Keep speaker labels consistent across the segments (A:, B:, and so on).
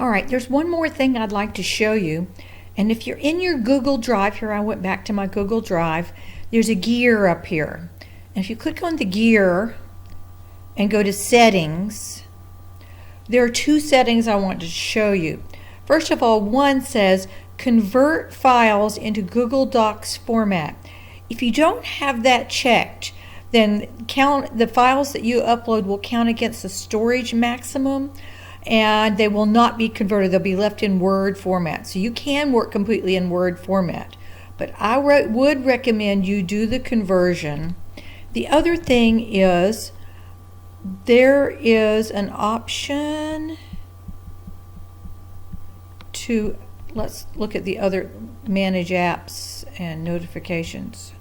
A: All right, there's one more thing I'd like to show you. And if you're in your Google Drive, here I went back to my Google Drive, there's a gear up here. And if you click on the gear and go to settings, there are two settings I want to show you. First of all, one says convert files into Google Docs format. If you don't have that checked, then count the files that you upload will count against the storage maximum, and they will not be converted. They'll be left in Word format. So you can work completely in Word format, but I would recommend you do the conversion. The other thing is there is an option to, let's look at the other, manage apps and notifications.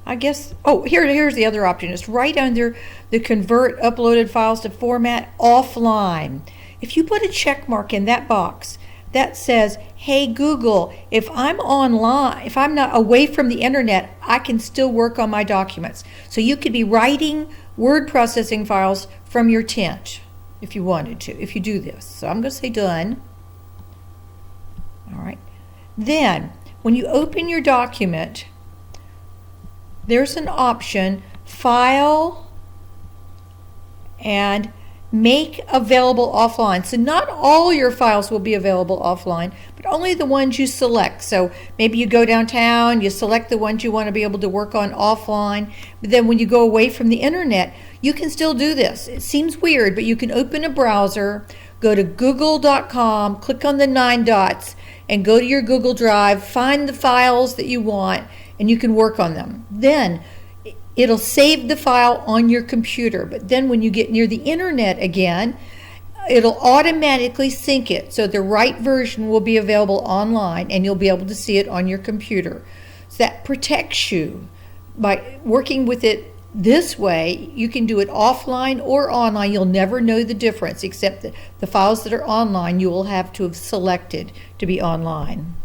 A: I guess, oh, here's the other option. It's right under the convert uploaded files to format offline. If you put a check mark in that box that says, hey Google, if I'm online, if I'm not away from the internet, I can still work on my documents. So you could be writing word processing files from your tent if you wanted to, if you do this. So I'm going to say done. All right. Then when you open your document, there's an option, file and make available offline. So not all your files will be available offline, but only the ones you select. So maybe you go downtown, you select the ones you want to be able to work on offline, but then when you go away from the internet, you can still do this. It seems weird, but you can open a browser, go to google.com, click on the 9 dots, and go to your Google Drive, find the files that you want, and you can work on them. Then it'll save the file on your computer, but then when you get near the internet again, it'll automatically sync it so the right version will be available online and you'll be able to see it on your computer. So that protects you. By working with it this way, you can do it offline or online. You'll never know the difference, except that the files that are online you will have to have selected to be online.